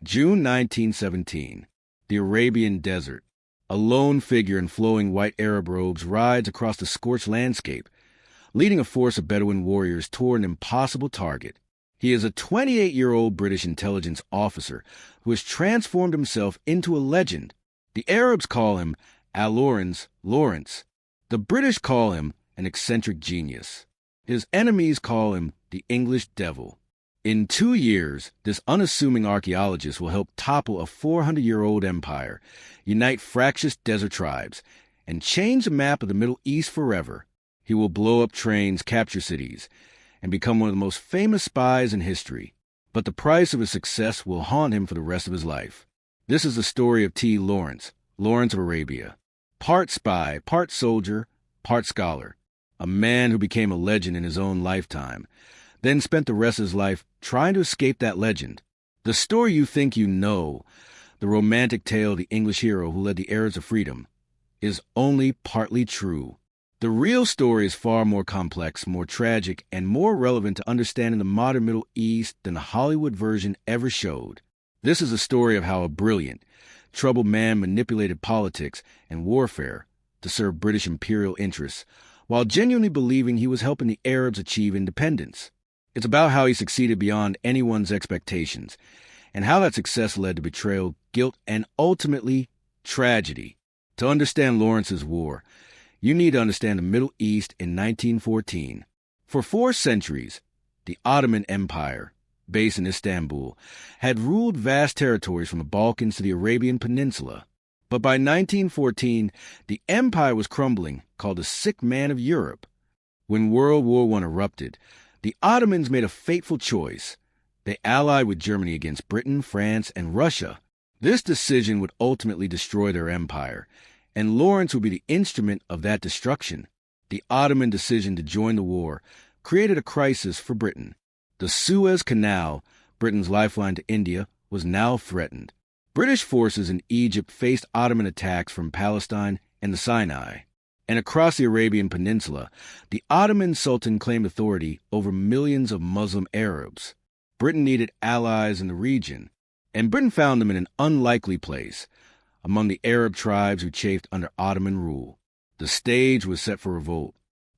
June 1917. The Arabian Desert. A lone figure in flowing white Arab robes rides across the scorched landscape, leading a force of Bedouin warriors toward an impossible target. He is a 28-year-old British intelligence officer who has transformed himself into a legend. The Arabs call him Lawrence. The British call him an eccentric genius. His enemies call him the English devil. In 2 years, this unassuming archaeologist will help topple a 400-year-old empire, unite fractious desert tribes, and change the map of the Middle East forever. He will blow up trains, capture cities, and become one of the most famous spies in history. But the price of his success will haunt him for the rest of his life. This is the story of T. Lawrence of Arabia. Part spy, part soldier, part scholar. A man who became a legend in his own lifetime, then spent the rest of his life trying to escape that legend. The story you think you know, the romantic tale of the English hero who led the Arabs to freedom, is only partly true. The real story is far more complex, more tragic, and more relevant to understanding the modern Middle East than the Hollywood version ever showed. This is a story of how a brilliant, troubled man manipulated politics and warfare to serve British imperial interests, while genuinely believing he was helping the Arabs achieve independence. It's about how he succeeded beyond anyone's expectations, and how that success led to betrayal, guilt, and ultimately, tragedy. To understand Lawrence's war, you need to understand the Middle East in 1914. For 4 centuries, the Ottoman Empire, based in Istanbul, had ruled vast territories from the Balkans to the Arabian Peninsula. But by 1914, the empire was crumbling, called the sick man of Europe. When World War I erupted, the Ottomans made a fateful choice. They allied with Germany against Britain, France, and Russia. This decision would ultimately destroy their empire, and Lawrence would be the instrument of that destruction. The Ottoman decision to join the war created a crisis for Britain. The Suez Canal, Britain's lifeline to India, was now threatened. British forces in Egypt faced Ottoman attacks from Palestine and the Sinai. And across the Arabian Peninsula, the Ottoman Sultan claimed authority over millions of Muslim Arabs. Britain needed allies in the region, and Britain found them in an unlikely place, among the Arab tribes who chafed under Ottoman rule. The stage was set for revolt.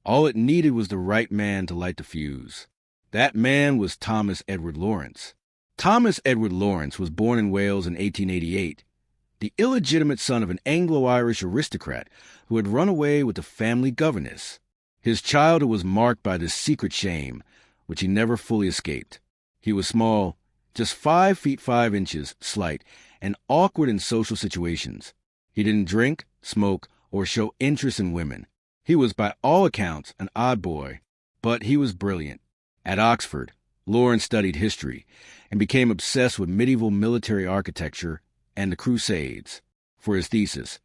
All it needed was the right man to light the fuse. That man was Thomas Edward Lawrence. Thomas Edward Lawrence was born in Wales in 1888, the illegitimate son of an Anglo-Irish aristocrat who had run away with the family governess. His childhood was marked by this secret shame, which he never fully escaped. He was small, just 5 feet 5 inches, slight, and awkward in social situations. He didn't drink, smoke, or show interest in women. He was by all accounts an odd boy, but he was brilliant. At Oxford, Lawrence studied history and became obsessed with medieval military architecture and the Crusades. For his thesis,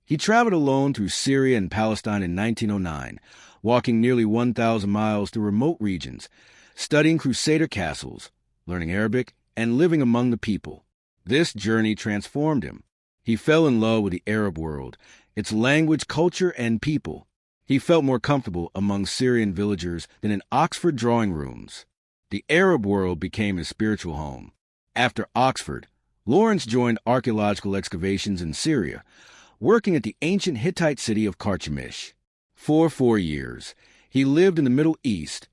he traveled alone through Syria and Palestine in 1909, walking nearly 1,000 miles through remote regions, studying Crusader castles, learning Arabic, and living among the people. This journey transformed him. He fell in love with the Arab world, its language, culture, and people. He felt more comfortable among Syrian villagers than in Oxford drawing rooms. The Arab world became his spiritual home. After Oxford, Lawrence joined archaeological excavations in Syria, working at the ancient Hittite city of Carchemish. For 4 years, he lived in the Middle East,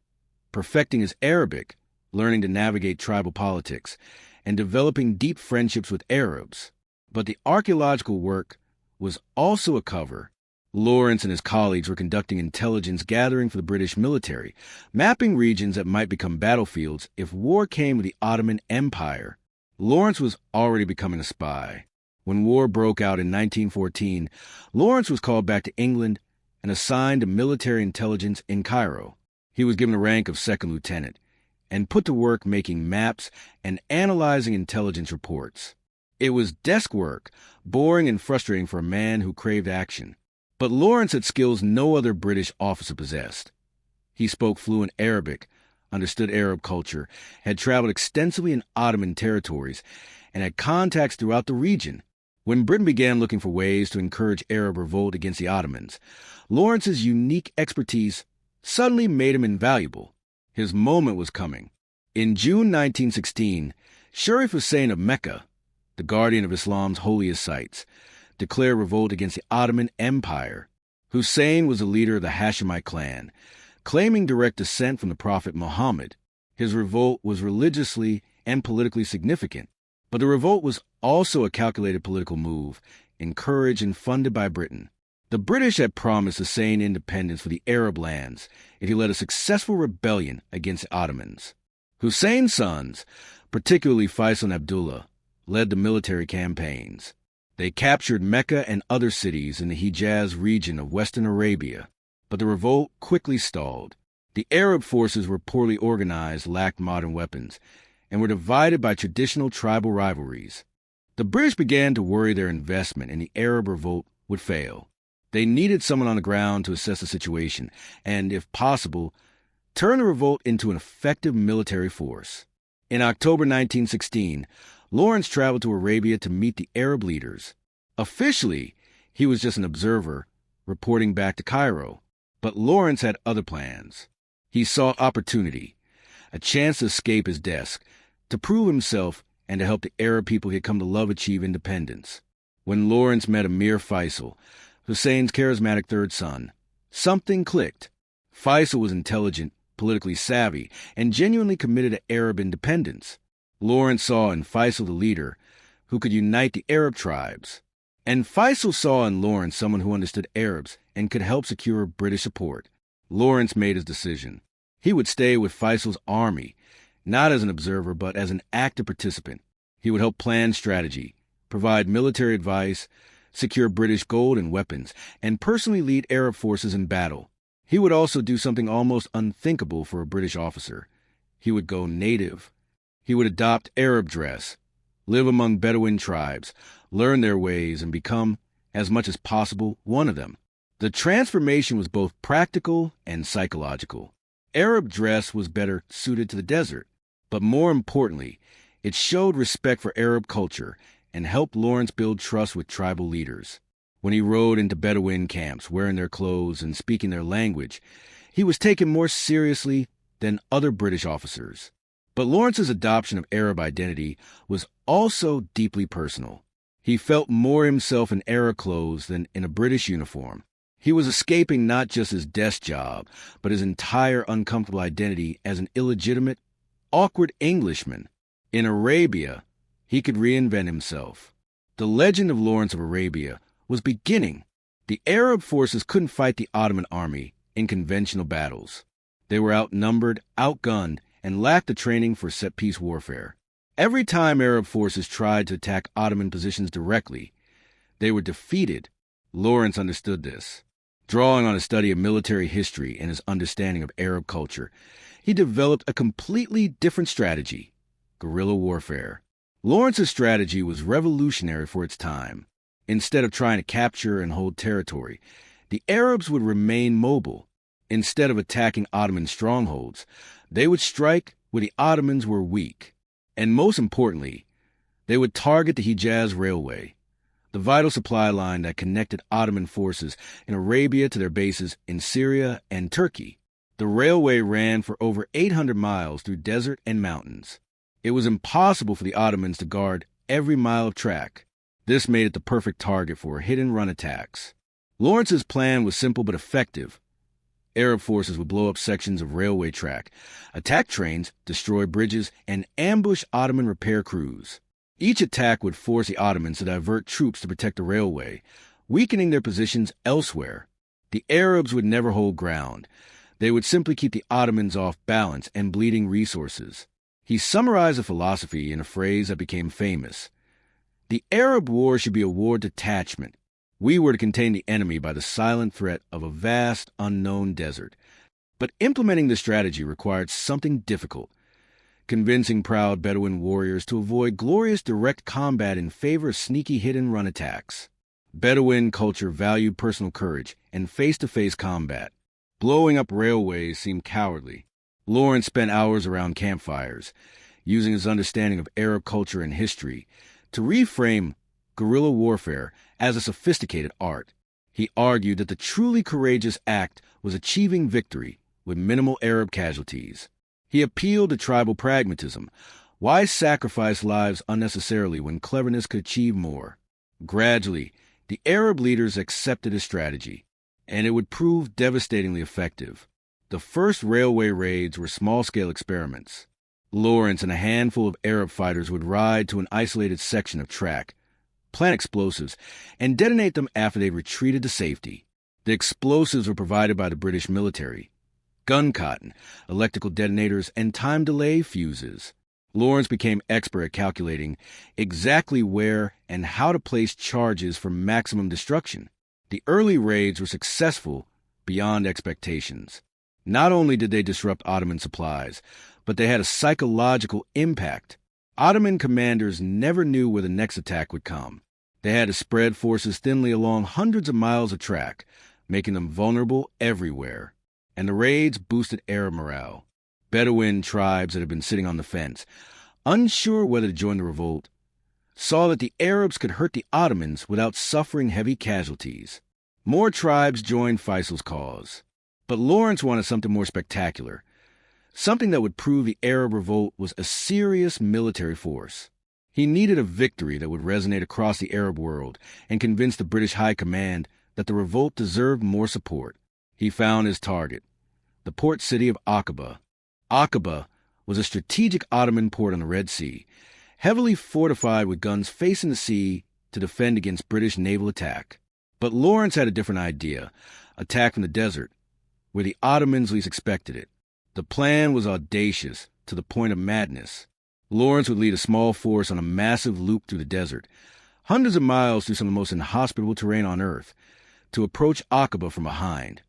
perfecting his Arabic, learning to navigate tribal politics, and developing deep friendships with Arabs. But the archaeological work was also a cover. Lawrence and his colleagues were conducting intelligence gathering for the British military, mapping regions that might become battlefields if war came with the Ottoman Empire. Lawrence was already becoming a spy. When war broke out in 1914, Lawrence was called back to England and assigned to military intelligence in Cairo. He was given the rank of second lieutenant and put to work making maps and analyzing intelligence reports. It was desk work, boring and frustrating for a man who craved action. But Lawrence had skills no other British officer possessed. He spoke fluent Arabic, understood Arab culture, had traveled extensively in Ottoman territories, and had contacts throughout the region. When Britain began looking for ways to encourage Arab revolt against the Ottomans, Lawrence's unique expertise suddenly made him invaluable. His moment was coming. In June 1916, Sharif Hussein of Mecca, the guardian of Islam's holiest sites, declared revolt against the Ottoman Empire. Hussein was the leader of the Hashemite clan, claiming direct descent from the Prophet Muhammad. His revolt was religiously and politically significant, but the revolt was also a calculated political move, encouraged and funded by Britain. The British had promised Hussein independence for the Arab lands if he led a successful rebellion against the Ottomans. Hussein's sons, particularly Faisal and Abdullah, led the military campaigns. They captured Mecca and other cities in the Hijaz region of western Arabia, but the revolt quickly stalled. The Arab forces were poorly organized, lacked modern weapons, and were divided by traditional tribal rivalries. The British began to worry their investment in the Arab revolt would fail. They needed someone on the ground to assess the situation and, if possible, turn the revolt into an effective military force. In October 1916, Lawrence traveled to Arabia to meet the Arab leaders. Officially, he was just an observer, reporting back to Cairo. But Lawrence had other plans. He sought opportunity, a chance to escape his desk, to prove himself and to help the Arab people he had come to love achieve independence. When Lawrence met Amir Faisal, Hussein's charismatic third son, something clicked. Faisal was intelligent, politically savvy, and genuinely committed to Arab independence. Lawrence saw in Faisal the leader who could unite the Arab tribes. And Faisal saw in Lawrence someone who understood Arabs and could help secure British support. Lawrence made his decision. He would stay with Faisal's army, not as an observer but as an active participant. He would help plan strategy, provide military advice, secure British gold and weapons, and personally lead Arab forces in battle. He would also do something almost unthinkable for a British officer. He would go native. He would adopt Arab dress, live among Bedouin tribes, learn their ways, and become, as much as possible, one of them. The transformation was both practical and psychological. Arab dress was better suited to the desert, but more importantly, it showed respect for Arab culture and helped Lawrence build trust with tribal leaders. When he rode into Bedouin camps, wearing their clothes and speaking their language, he was taken more seriously than other British officers. But Lawrence's adoption of Arab identity was also deeply personal. He felt more himself in Arab clothes than in a British uniform. He was escaping not just his desk job, but his entire uncomfortable identity as an illegitimate, awkward Englishman. In Arabia, he could reinvent himself. The legend of Lawrence of Arabia was beginning. The Arab forces couldn't fight the Ottoman army in conventional battles. They were outnumbered, outgunned, and lacked the training for set-piece warfare. Every time Arab forces tried to attack Ottoman positions directly, they were defeated. Lawrence understood this. Drawing on a study of military history and his understanding of Arab culture, he developed a completely different strategy: guerrilla warfare. Lawrence's strategy was revolutionary for its time. Instead of trying to capture and hold territory, the Arabs would remain mobile. Instead of attacking Ottoman strongholds, they would strike where the Ottomans were weak. And most importantly, they would target the Hijaz Railway, the vital supply line that connected Ottoman forces in Arabia to their bases in Syria and Turkey. The railway ran for over 800 miles through desert and mountains. It was impossible for the Ottomans to guard every mile of track. This made it the perfect target for hit-and-run attacks. Lawrence's plan was simple but effective. Arab forces would blow up sections of railway track, attack trains, destroy bridges, and ambush Ottoman repair crews. Each attack would force the Ottomans to divert troops to protect the railway, weakening their positions elsewhere. The Arabs would never hold ground. They would simply keep the Ottomans off balance and bleeding resources. He summarized the philosophy in a phrase that became famous: "The Arab war should be a war of detachment. We were to contain the enemy by the silent threat of a vast, unknown desert." But implementing the strategy required something difficult: convincing proud Bedouin warriors to avoid glorious direct combat in favor of sneaky hit-and-run attacks. Bedouin culture valued personal courage and face-to-face combat. Blowing up railways seemed cowardly. Lawrence spent hours around campfires, using his understanding of Arab culture and history to reframe guerrilla warfare as a sophisticated art. He argued that the truly courageous act was achieving victory with minimal Arab casualties. He appealed to tribal pragmatism. Why sacrifice lives unnecessarily when cleverness could achieve more? Gradually, the Arab leaders accepted his strategy, and it would prove devastatingly effective. The first railway raids were small-scale experiments. Lawrence and a handful of Arab fighters would ride to an isolated section of track, plant explosives, and detonate them after they retreated to safety. The explosives were provided by the British military: gun cotton, electrical detonators, and time delay fuses. Lawrence became expert at calculating exactly where and how to place charges for maximum destruction. The early raids were successful beyond expectations. Not only did they disrupt Ottoman supplies, but they had a psychological impact. Ottoman commanders never knew where the next attack would come. They had to spread forces thinly along hundreds of miles of track, making them vulnerable everywhere. And the raids boosted Arab morale. Bedouin tribes that had been sitting on the fence, unsure whether to join the revolt, saw that the Arabs could hurt the Ottomans without suffering heavy casualties. More tribes joined Faisal's cause. But Lawrence wanted something more spectacular, something that would prove the Arab revolt was a serious military force. He needed a victory that would resonate across the Arab world and convince the British High Command that the revolt deserved more support. He found his target, the port city of Aqaba. Aqaba was a strategic Ottoman port on the Red Sea, heavily fortified with guns facing the sea to defend against British naval attack. But Lawrence had a different idea: attack from the desert, where the Ottomans least expected it. The plan was audacious to the point of madness. Lawrence would lead a small force on a massive loop through the desert, hundreds of miles through some of the most inhospitable terrain on Earth, to approach Aqaba from behind,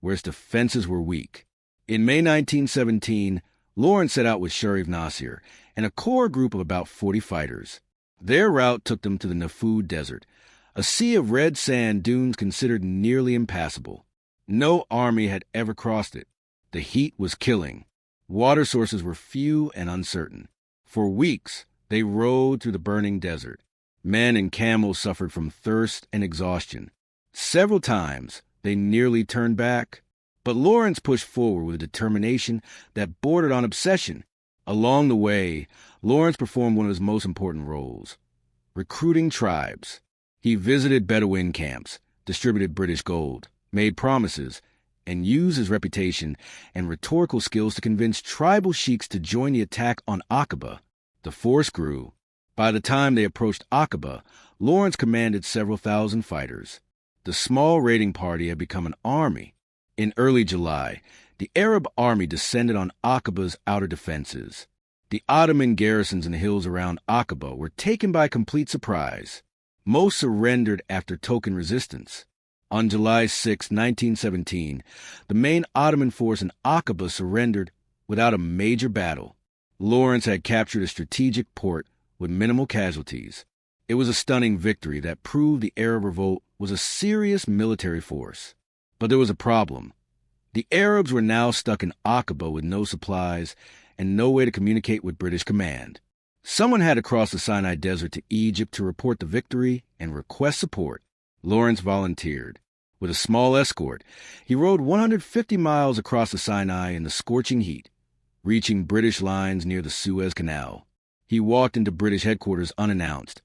where its defenses were weak. In May 1917, Lawrence set out with Sharif Nasir and a core group of about 40 fighters. Their route took them to the Nafud Desert, a sea of red sand dunes considered nearly impassable. No army had ever crossed it. The heat was killing. Water sources were few and uncertain. For weeks, they rode through the burning desert. Men and camels suffered from thirst and exhaustion. Several times, they nearly turned back. But Lawrence pushed forward with a determination that bordered on obsession. Along the way, Lawrence performed one of his most important roles: recruiting tribes. He visited Bedouin camps, distributed British gold, made promises, and used his reputation and rhetorical skills to convince tribal sheiks to join the attack on Aqaba. The force grew. By the time they approached Aqaba, Lawrence commanded several thousand fighters. The small raiding party had become an army. In early July, the Arab army descended on Aqaba's outer defenses. The Ottoman garrisons in the hills around Aqaba were taken by complete surprise. Most surrendered after token resistance. On July 6, 1917, the main Ottoman force in Aqaba surrendered without a major battle. Lawrence had captured a strategic port with minimal casualties. It was a stunning victory that proved the Arab revolt was a serious military force. But there was a problem. The Arabs were now stuck in Aqaba with no supplies and no way to communicate with British command. Someone had to cross the Sinai Desert to Egypt to report the victory and request support. Lawrence volunteered. With a small escort, he rode 150 miles across the Sinai in the scorching heat, reaching British lines near the Suez Canal. He walked into British headquarters unannounced,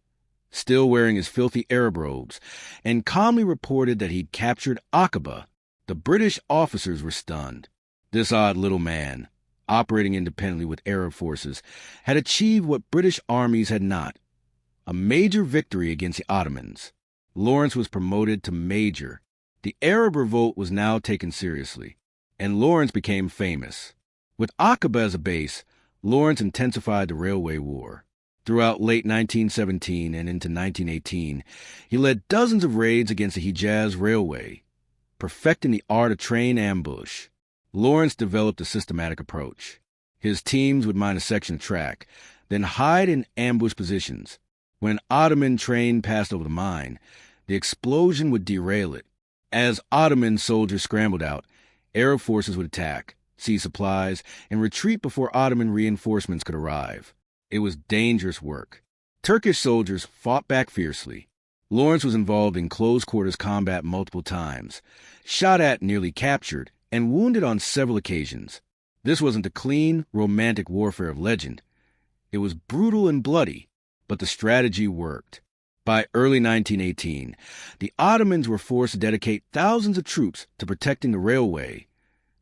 still wearing his filthy Arab robes, and calmly reported that he'd captured Aqaba. The British officers were stunned. This odd little man, operating independently with Arab forces, had achieved what British armies had not: a major victory against the Ottomans. Lawrence was promoted to major. The Arab revolt was now taken seriously, and Lawrence became famous. With Aqaba as a base, Lawrence intensified the railway war. Throughout late 1917 and into 1918, he led dozens of raids against the Hejaz Railway, perfecting the art of train ambush. Lawrence developed a systematic approach. His teams would mine a section of track, then hide in ambush positions. When an Ottoman train passed over the mine, the explosion would derail it. As Ottoman soldiers scrambled out, Arab forces would attack, seize supplies, and retreat before Ottoman reinforcements could arrive. It was dangerous work. Turkish soldiers fought back fiercely. Lawrence was involved in close-quarters combat multiple times, shot at, nearly captured, and wounded on several occasions. This wasn't the clean, romantic warfare of legend. It was brutal and bloody, but the strategy worked. By early 1918, the Ottomans were forced to dedicate thousands of troops to protecting the railway,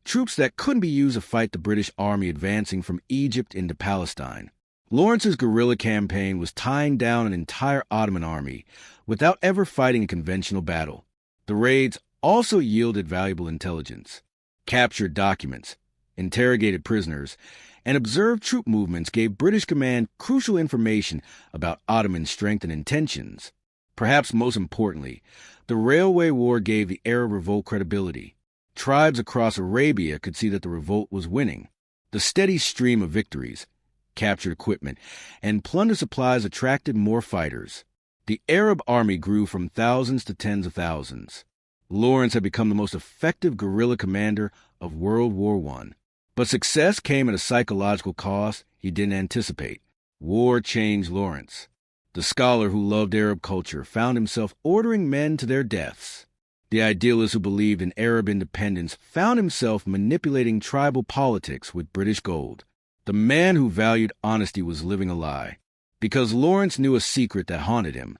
troops that couldn't be used to fight the British army advancing from Egypt into Palestine. Lawrence's guerrilla campaign was tying down an entire Ottoman army without ever fighting a conventional battle. The raids also yielded valuable intelligence. Captured documents, interrogated prisoners, and observed troop movements gave British command crucial information about Ottoman strength and intentions. Perhaps most importantly, the Railway War gave the Arab revolt credibility. Tribes across Arabia could see that the revolt was winning. The steady stream of victories, captured equipment, and plundered supplies attracted more fighters. The Arab army grew from thousands to tens of thousands. Lawrence had become the most effective guerrilla commander of World War I. But success came at a psychological cost he didn't anticipate. War changed Lawrence. The scholar who loved Arab culture found himself ordering men to their deaths. The idealist who believed in Arab independence found himself manipulating tribal politics with British gold. The man who valued honesty was living a lie, because Lawrence knew a secret that haunted him.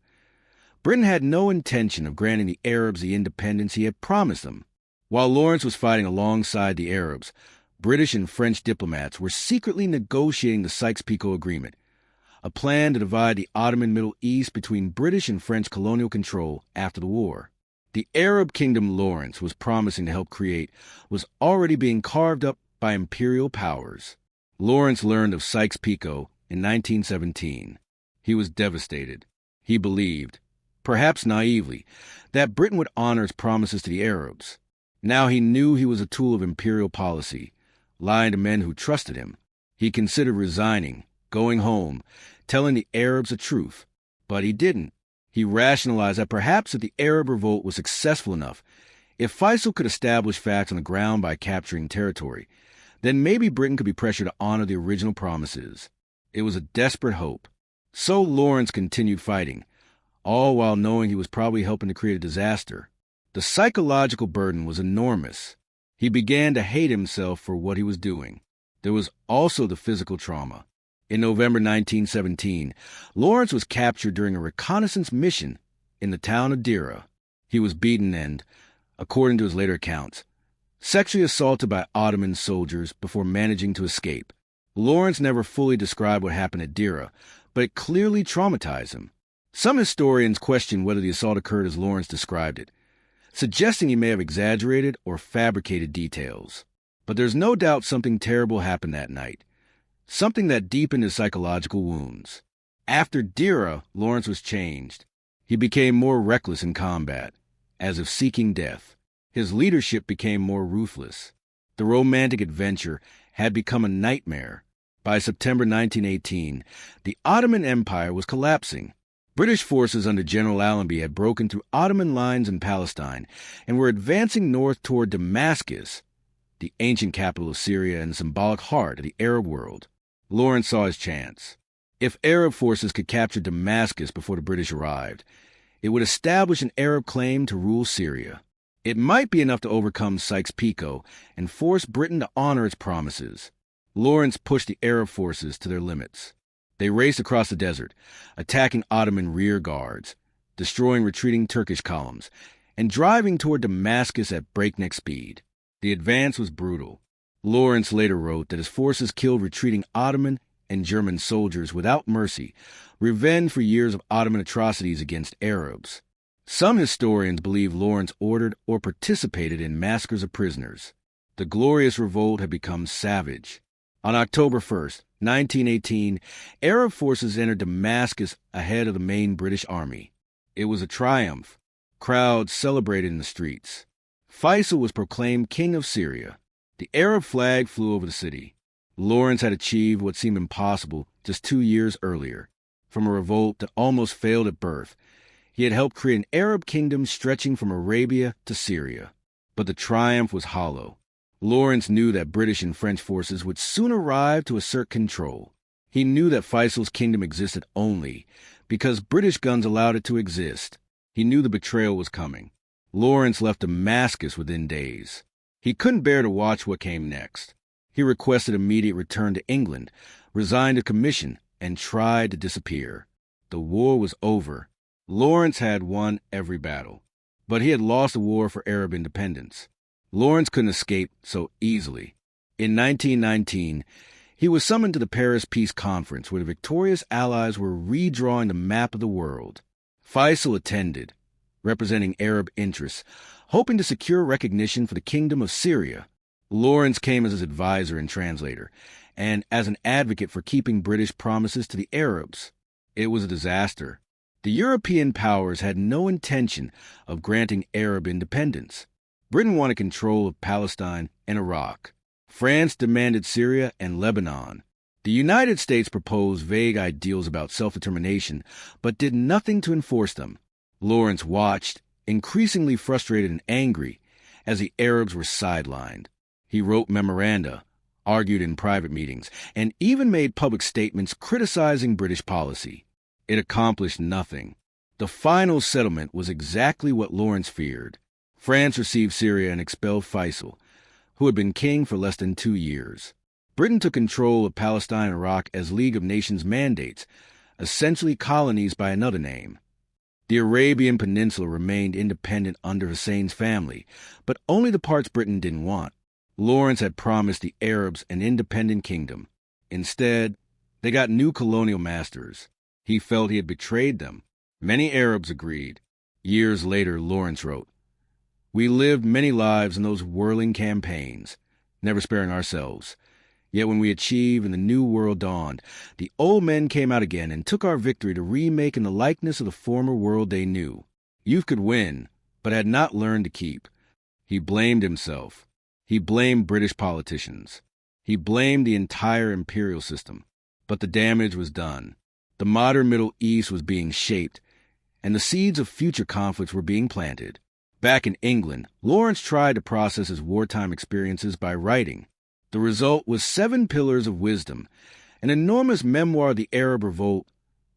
Britain had no intention of granting the Arabs the independence he had promised them. While Lawrence was fighting alongside the Arabs, British and French diplomats were secretly negotiating the Sykes-Picot Agreement, a plan to divide the Ottoman Middle East between British and French colonial control after the war. The Arab kingdom Lawrence was promising to help create was already being carved up by imperial powers. Lawrence learned of Sykes-Picot in 1917. He was devastated. He believed, perhaps naively, that Britain would honor its promises to the Arabs. Now he knew he was a tool of imperial policy, lying to men who trusted him. He considered resigning, going home, telling the Arabs the truth. But he didn't. He rationalized that perhaps if the Arab revolt was successful enough, if Faisal could establish facts on the ground by capturing territory, then maybe Britain could be pressured to honor the original promises. It was a desperate hope. So Lawrence continued fighting, all while knowing he was probably helping to create a disaster. The psychological burden was enormous. He began to hate himself for what he was doing. There was also the physical trauma. In November 1917, Lawrence was captured during a reconnaissance mission in the town of Deira. He was beaten and, according to his later accounts, sexually assaulted by Ottoman soldiers before managing to escape. Lawrence never fully described what happened at Deira, but it clearly traumatized him. Some historians question whether the assault occurred as Lawrence described it, suggesting he may have exaggerated or fabricated details. But there's no doubt something terrible happened that night, something that deepened his psychological wounds. After Deira, Lawrence was changed. He became more reckless in combat, as if seeking death. His leadership became more ruthless. The romantic adventure had become a nightmare. By September 1918, the Ottoman Empire was collapsing. British forces under General Allenby had broken through Ottoman lines in Palestine and were advancing north toward Damascus, the ancient capital of Syria and symbolic heart of the Arab world. Lawrence saw his chance. If Arab forces could capture Damascus before the British arrived, it would establish an Arab claim to rule Syria. It might be enough to overcome Sykes-Picot and force Britain to honor its promises. Lawrence pushed the Arab forces to their limits. They raced across the desert, attacking Ottoman rear guards, destroying retreating Turkish columns, and driving toward Damascus at breakneck speed. The advance was brutal. Lawrence later wrote that his forces killed retreating Ottoman and German soldiers without mercy, revenge for years of Ottoman atrocities against Arabs. Some historians believe Lawrence ordered or participated in massacres of prisoners. The glorious revolt had become savage. On October 1st, 1918, Arab forces entered Damascus ahead of the main British army. It was a triumph. Crowds celebrated in the streets. Faisal was proclaimed king of Syria. The Arab flag flew over the city. Lawrence had achieved what seemed impossible just 2 years earlier. From a revolt that almost failed at birth, he had helped create an Arab kingdom stretching from Arabia to Syria. But the triumph was hollow. Lawrence knew that British and French forces would soon arrive to assert control. He knew that Faisal's kingdom existed only because British guns allowed it to exist. He knew the betrayal was coming. Lawrence left Damascus within days. He couldn't bear to watch what came next. He requested immediate return to England, resigned a commission, and tried to disappear. The war was over. Lawrence had won every battle, but he had lost the war for Arab independence. Lawrence couldn't escape so easily. In 1919, he was summoned to the Paris Peace Conference, where the victorious Allies were redrawing the map of the world. Faisal attended, representing Arab interests, hoping to secure recognition for the Kingdom of Syria. Lawrence came as his advisor and translator, and as an advocate for keeping British promises to the Arabs. It was a disaster. The European powers had no intention of granting Arab independence. Britain wanted control of Palestine and Iraq. France demanded Syria and Lebanon. The United States proposed vague ideals about self-determination, but did nothing to enforce them. Lawrence watched, increasingly frustrated and angry, as the Arabs were sidelined. He wrote memoranda, argued in private meetings, and even made public statements criticizing British policy. It accomplished nothing. The final settlement was exactly what Lawrence feared. France received Syria and expelled Faisal, who had been king for less than 2 years. Britain took control of Palestine and Iraq as League of Nations mandates, essentially colonies by another name. The Arabian Peninsula remained independent under Hussein's family, but only the parts Britain didn't want. Lawrence had promised the Arabs an independent kingdom. Instead, they got new colonial masters. He felt he had betrayed them. Many Arabs agreed. Years later, Lawrence wrote, "We lived many lives in those whirling campaigns, never sparing ourselves. Yet when we achieved and the new world dawned, the old men came out again and took our victory to remake in the likeness of the former world they knew. Youth could win, but had not learned to keep." He blamed himself. He blamed British politicians. He blamed the entire imperial system. But the damage was done. The modern Middle East was being shaped, and the seeds of future conflicts were being planted. Back in England, Lawrence tried to process his wartime experiences by writing. The result was 7 Pillars of Wisdom, an enormous memoir of the Arab Revolt,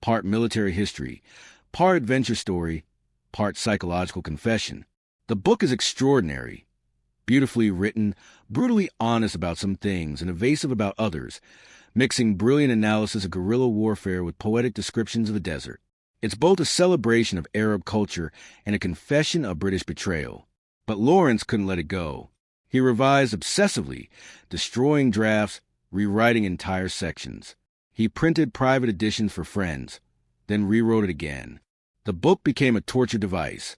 part military history, part adventure story, part psychological confession. The book is extraordinary, beautifully written, brutally honest about some things and evasive about others, mixing brilliant analysis of guerrilla warfare with poetic descriptions of the desert. It's both a celebration of Arab culture and a confession of British betrayal. But Lawrence couldn't let it go. He revised obsessively, destroying drafts, rewriting entire sections. He printed private editions for friends, then rewrote it again. The book became a torture device,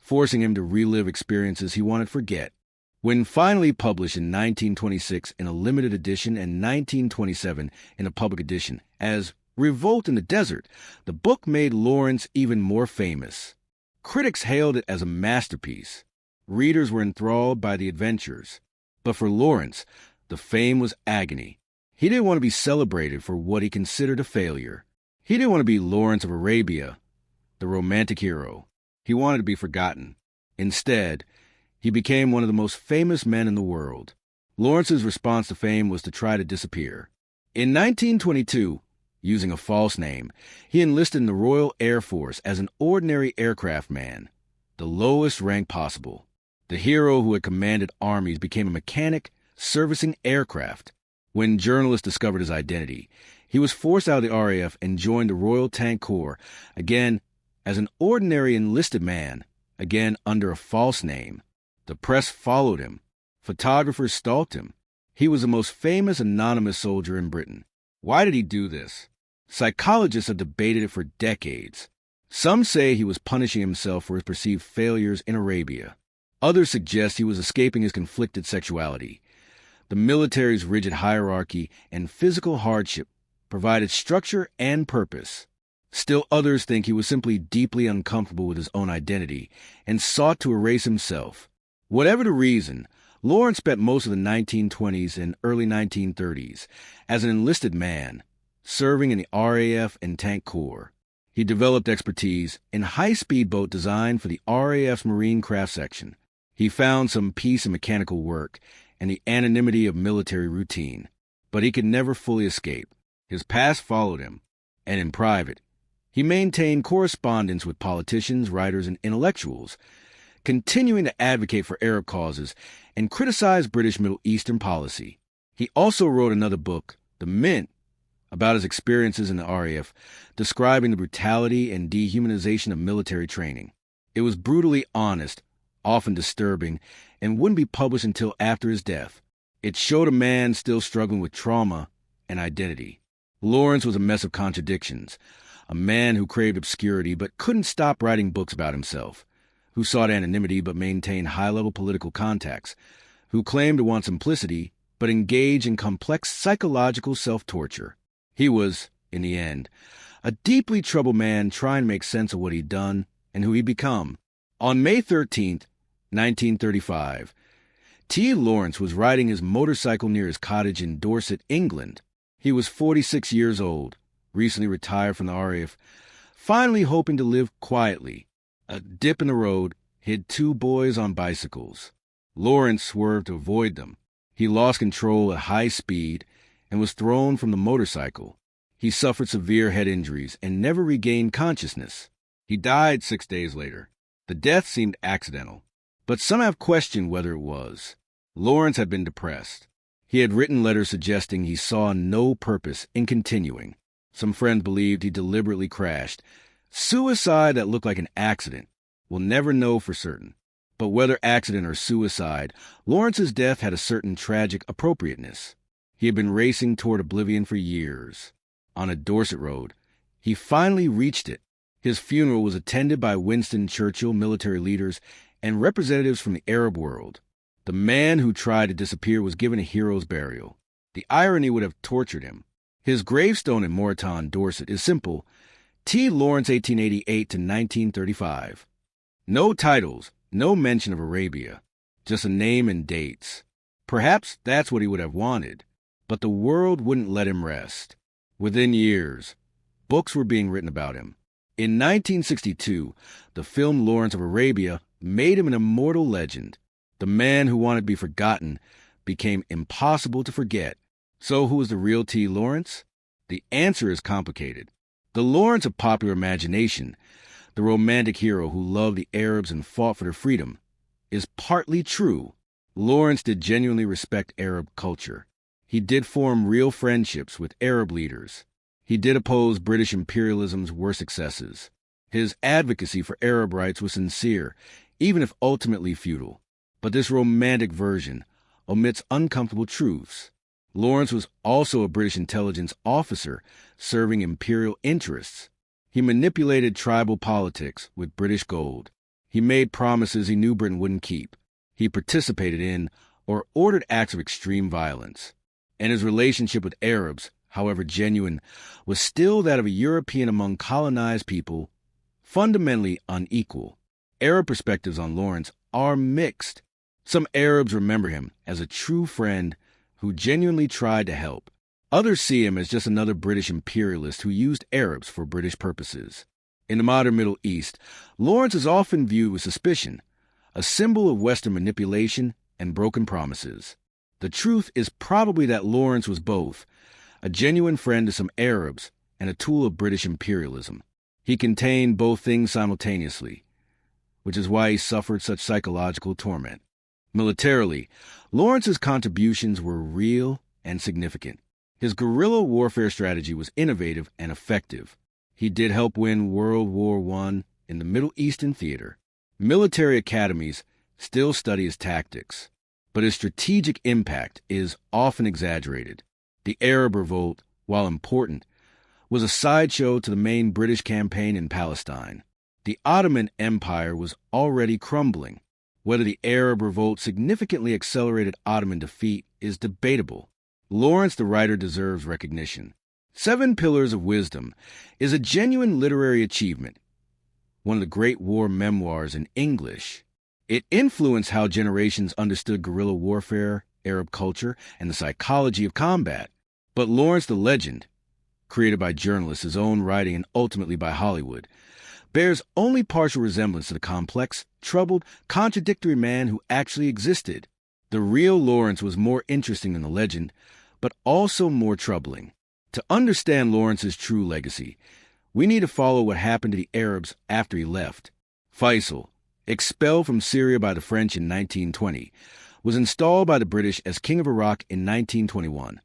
forcing him to relive experiences he wanted to forget. When finally published in 1926 in a limited edition and 1927 in a public edition as Revolt in the Desert, the book made Lawrence even more famous. Critics hailed it as a masterpiece. Readers were enthralled by the adventures. But for Lawrence, the fame was agony. He didn't want to be celebrated for what he considered a failure. He didn't want to be Lawrence of Arabia, the romantic hero. He wanted to be forgotten. Instead, he became one of the most famous men in the world. Lawrence's response to fame was to try to disappear. In 1922, using a false name, he enlisted in the Royal Air Force as an ordinary aircraft man, the lowest rank possible. The hero who had commanded armies became a mechanic servicing aircraft. When journalists discovered his identity, he was forced out of the RAF and joined the Royal Tank Corps, again as an ordinary enlisted man, again under a false name. The press followed him. Photographers stalked him. He was the most famous anonymous soldier in Britain. Why did he do this? Psychologists have debated it for decades. Some say he was punishing himself for his perceived failures in Arabia. Others suggest he was escaping his conflicted sexuality. The military's rigid hierarchy and physical hardship provided structure and purpose. Still others think he was simply deeply uncomfortable with his own identity and sought to erase himself. Whatever the reason, Lawrence spent most of the 1920s and early 1930s as an enlisted man, serving in the RAF and Tank Corps. He developed expertise in high-speed boat design for the RAF's Marine Craft Section. He found some peace in mechanical work and the anonymity of military routine. But he could never fully escape. His past followed him, and in private, he maintained correspondence with politicians, writers, and intellectuals, continuing to advocate for Arab causes and criticize British Middle Eastern policy. He also wrote another book, The Mint, about his experiences in the RAF, describing the brutality and dehumanization of military training. It was brutally honest, often disturbing, and wouldn't be published until after his death. It showed a man still struggling with trauma and identity. Lawrence was a mess of contradictions, a man who craved obscurity but couldn't stop writing books about himself, who sought anonymity but maintained high-level political contacts, who claimed to want simplicity but engaged in complex psychological self-torture. He was, in the end, a deeply troubled man trying to make sense of what he'd done and who he'd become. On May 13th, 1935, T. Lawrence was riding his motorcycle near his cottage in Dorset, England. He was 46 years old, recently retired from the RAF, finally hoping to live quietly. A dip in the road hid two boys on bicycles. Lawrence swerved to avoid them. He lost control at high speed and was thrown from the motorcycle. He suffered severe head injuries and never regained consciousness. He died 6 days later. The death seemed accidental, but some have questioned whether it was. Lawrence had been depressed. He had written letters suggesting he saw no purpose in continuing. Some friends believed he deliberately crashed. Suicide that looked like an accident. We'll never know for certain. But whether accident or suicide, Lawrence's death had a certain tragic appropriateness. He had been racing toward oblivion for years. On a Dorset road, he finally reached it. His funeral was attended by Winston Churchill, military leaders, and representatives from the Arab world. The man who tried to disappear was given a hero's burial. The irony would have tortured him. His gravestone in Moreton, Dorset, is simple: T. Lawrence, 1888 to 1935. No titles, no mention of Arabia, just a name and dates. Perhaps that's what he would have wanted, but the world wouldn't let him rest. Within years, books were being written about him. In 1962, the film Lawrence of Arabia made him an immortal legend. The man who wanted to be forgotten became impossible to forget. So who was the real T. Lawrence? The answer is complicated. The Lawrence of popular imagination, the romantic hero who loved the Arabs and fought for their freedom, is partly true. Lawrence did genuinely respect Arab culture. He did form real friendships with Arab leaders. He did oppose British imperialism's worst excesses. His advocacy for Arab rights was sincere, even if ultimately futile. But this romantic version omits uncomfortable truths. Lawrence was also a British intelligence officer serving imperial interests. He manipulated tribal politics with British gold. He made promises he knew Britain wouldn't keep. He participated in or ordered acts of extreme violence. And his relationship with Arabs, however genuine, was still that of a European among colonized people, fundamentally unequal. Arab perspectives on Lawrence are mixed. Some Arabs remember him as a true friend who genuinely tried to help. Others see him as just another British imperialist who used Arabs for British purposes. In the modern Middle East, Lawrence is often viewed with suspicion, a symbol of Western manipulation and broken promises. The truth is probably that Lawrence was both, a genuine friend to some Arabs and a tool of British imperialism. He contained both things simultaneously, which is why he suffered such psychological torment. Militarily, Lawrence's contributions were real and significant. His guerrilla warfare strategy was innovative and effective. He did help win World War I in the Middle Eastern theater. Military academies still study his tactics, but his strategic impact is often exaggerated. The Arab Revolt, while important, was a sideshow to the main British campaign in Palestine. The Ottoman Empire was already crumbling. Whether the Arab Revolt significantly accelerated Ottoman defeat is debatable. Lawrence the writer deserves recognition. 7 Pillars of Wisdom is a genuine literary achievement, one of the great war memoirs in English. It influenced how generations understood guerrilla warfare, Arab culture, and the psychology of combat. But Lawrence the legend, created by journalists, his own writing, and ultimately by Hollywood, bears only partial resemblance to the complex, troubled, contradictory man who actually existed. The real Lawrence was more interesting than the legend, but also more troubling. To understand Lawrence's true legacy, we need to follow what happened to the Arabs after he left. Faisal, expelled from Syria by the French in 1920, was installed by the British as King of Iraq in 1921.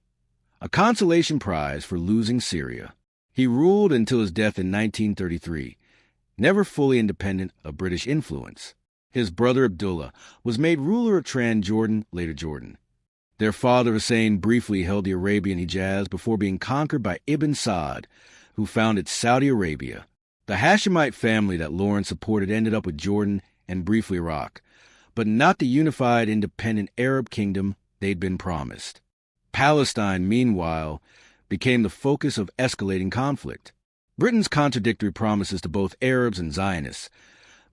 a consolation prize for losing Syria. He ruled until his death in 1933, never fully independent of British influence. His brother Abdullah was made ruler of Transjordan, later Jordan. Their father Hussein briefly held the Arabian Hijaz before being conquered by Ibn Saud, who founded Saudi Arabia. The Hashemite family that Lawrence supported ended up with Jordan and briefly Iraq, but not the unified independent Arab kingdom they'd been promised. Palestine, meanwhile, became the focus of escalating conflict. Britain's contradictory promises to both Arabs and Zionists,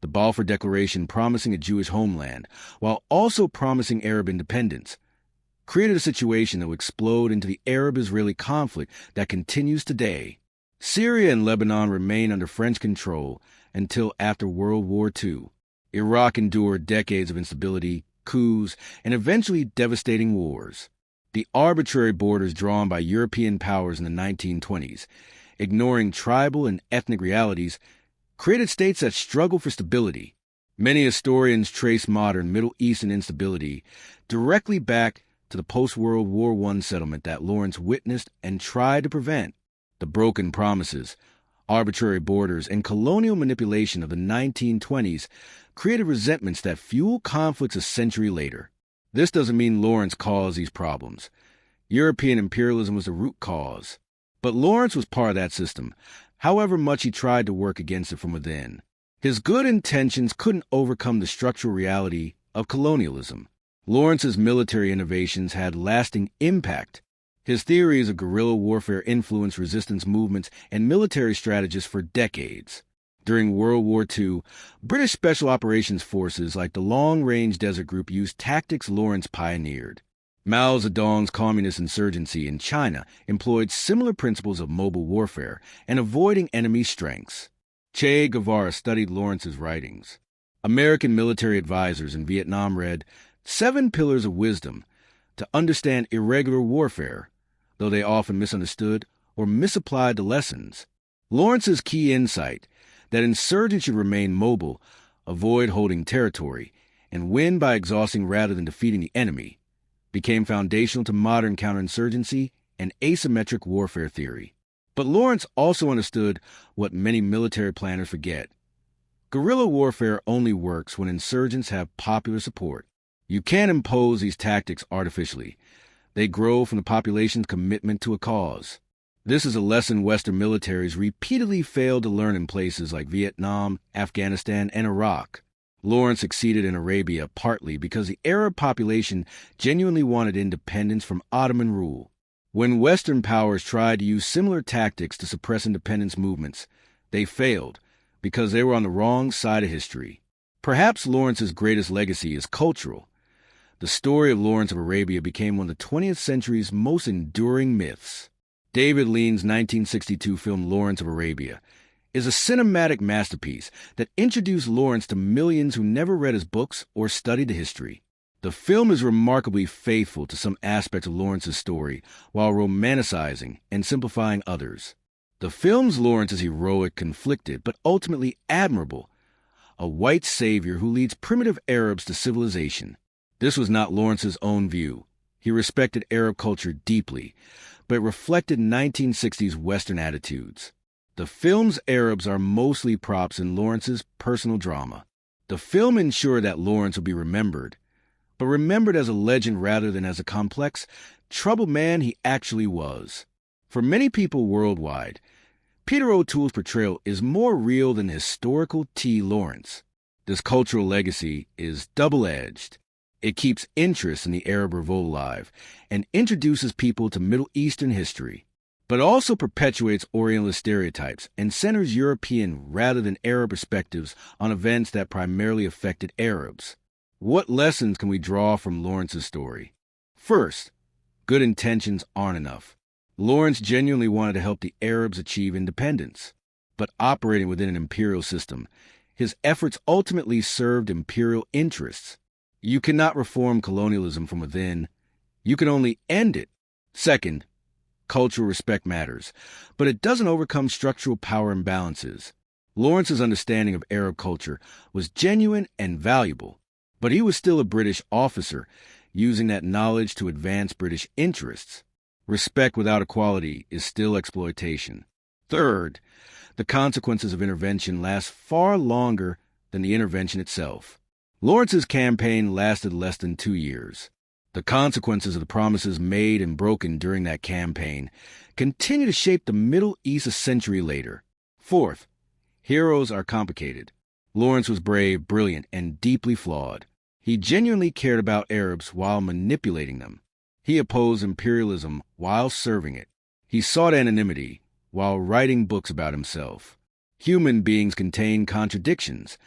the Balfour Declaration promising a Jewish homeland, while also promising Arab independence, created a situation that would explode into the Arab-Israeli conflict that continues today. Syria and Lebanon remained under French control until after World War II. Iraq endured decades of instability, coups, and eventually devastating wars. The arbitrary borders drawn by European powers in the 1920s, ignoring tribal and ethnic realities, created states that struggled for stability. Many historians trace modern Middle Eastern instability directly back to the post-World War I settlement that Lawrence witnessed and tried to prevent. The broken promises, arbitrary borders, and colonial manipulation of the 1920s created resentments that fueled conflicts a century later. This doesn't mean Lawrence caused these problems. European imperialism was the root cause. But Lawrence was part of that system, however much he tried to work against it from within. His good intentions couldn't overcome the structural reality of colonialism. Lawrence's military innovations had lasting impact. His theories of guerrilla warfare influenced resistance movements and military strategists for decades. During World War II, British Special Operations Forces like the Long Range Desert Group used tactics Lawrence pioneered. Mao Zedong's communist insurgency in China employed similar principles of mobile warfare and avoiding enemy strengths. Che Guevara studied Lawrence's writings. American military advisors in Vietnam read 7 Pillars of Wisdom to understand irregular warfare, though they often misunderstood or misapplied the lessons. Lawrence's key insight that insurgents should remain mobile, avoid holding territory, and win by exhausting rather than defeating the enemy became foundational to modern counterinsurgency and asymmetric warfare theory. But Lawrence also understood what many military planners forget. Guerrilla warfare only works when insurgents have popular support. You can't impose these tactics artificially. They grow from the population's commitment to a cause. This is a lesson Western militaries repeatedly failed to learn in places like Vietnam, Afghanistan, and Iraq. Lawrence succeeded in Arabia partly because the Arab population genuinely wanted independence from Ottoman rule. When Western powers tried to use similar tactics to suppress independence movements, they failed because they were on the wrong side of history. Perhaps Lawrence's greatest legacy is cultural. The story of Lawrence of Arabia became one of the 20th century's most enduring myths. David Lean's 1962 film Lawrence of Arabia is a cinematic masterpiece that introduced Lawrence to millions who never read his books or studied the history. The film is remarkably faithful to some aspects of Lawrence's story while romanticizing and simplifying others. The film's Lawrence is heroic, conflicted, but ultimately admirable, a white savior who leads primitive Arabs to civilization. This was not Lawrence's own view. He respected Arab culture deeply, but it reflected 1960s Western attitudes. The film's Arabs are mostly props in Lawrence's personal drama. The film ensured that Lawrence would be remembered, but remembered as a legend rather than as a complex, troubled man he actually was. For many people worldwide, Peter O'Toole's portrayal is more real than the historical T. Lawrence. This cultural legacy is double-edged. It keeps interest in the Arab revolt alive and introduces people to Middle Eastern history, but also perpetuates Orientalist stereotypes and centers European rather than Arab perspectives on events that primarily affected Arabs. What lessons can we draw from Lawrence's story? First, good intentions aren't enough. Lawrence genuinely wanted to help the Arabs achieve independence, but operating within an imperial system, his efforts ultimately served imperial interests. You cannot reform colonialism from within. You can only end it. Second, cultural respect matters, but it doesn't overcome structural power imbalances. Lawrence's understanding of Arab culture was genuine and valuable, but he was still a British officer, using that knowledge to advance British interests. Respect without equality is still exploitation. Third, the consequences of intervention last far longer than the intervention itself. Lawrence's campaign lasted less than 2 years. The consequences of the promises made and broken during that campaign continue to shape the Middle East a century later. Fourth, heroes are complicated. Lawrence was brave, brilliant, and deeply flawed. He genuinely cared about Arabs while manipulating them. He opposed imperialism while serving it. He sought anonymity while writing books about himself. Human beings contain contradictions,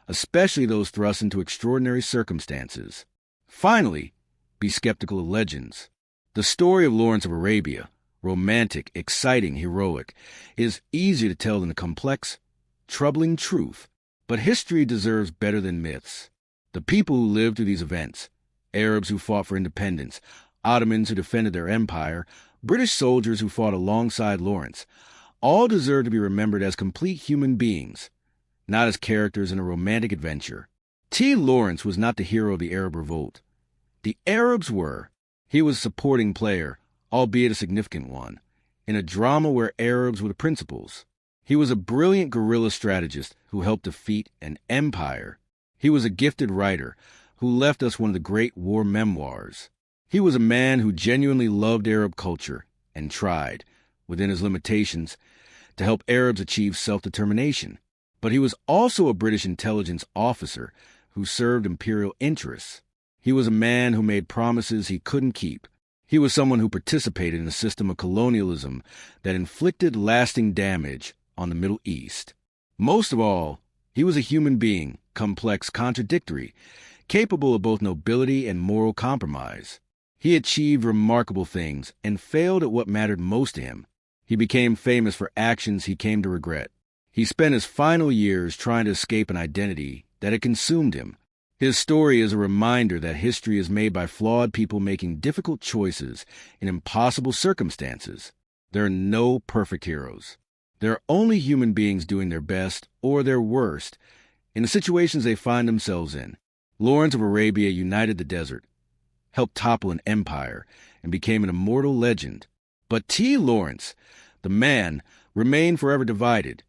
especially those thrust into extraordinary circumstances. Finally, be skeptical of legends. The story of Lawrence of Arabia, romantic, exciting, heroic, is easier to tell than the complex, troubling truth. But history deserves better than myths. The people who lived through these events, Arabs who fought for independence, Ottomans who defended their empire, British soldiers who fought alongside Lawrence, all deserve to be remembered as complete human beings, not as characters in a romantic adventure. T. Lawrence was not the hero of the Arab revolt. The Arabs were. He was a supporting player, albeit a significant one, in a drama where Arabs were the principals. He was a brilliant guerrilla strategist who helped defeat an empire. He was a gifted writer who left us one of the great war memoirs. He was a man who genuinely loved Arab culture and tried, within his limitations, to help Arabs achieve self-determination. But he was also a British intelligence officer who served imperial interests. He was a man who made promises he couldn't keep. He was someone who participated in a system of colonialism that inflicted lasting damage on the Middle East. Most of all, he was a human being, complex, contradictory, capable of both nobility and moral compromise. He achieved remarkable things and failed at what mattered most to him. He became famous for actions he came to regret. He spent his final years trying to escape an identity that had consumed him. His story is a reminder that history is made by flawed people making difficult choices in impossible circumstances. There are no perfect heroes. There are only human beings doing their best or their worst in the situations they find themselves in. Lawrence of Arabia united the desert, helped topple an empire, and became an immortal legend. But T. Lawrence, the man, remained forever divided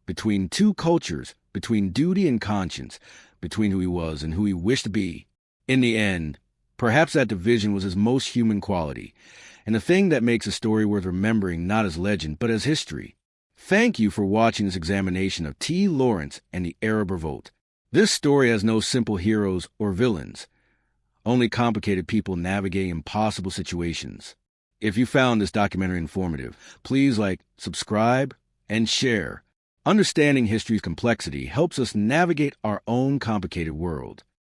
between two cultures, between duty and conscience, between who he was and who he wished to be. In the end, perhaps that division was his most human quality, and the thing that makes a story worth remembering not as legend, but as history. Thank you for watching this examination of T. Lawrence and the Arab Revolt. This story has no simple heroes or villains, only complicated people navigating impossible situations. If you found this documentary informative, please subscribe, and share. Understanding history's complexity helps us navigate our own complicated world.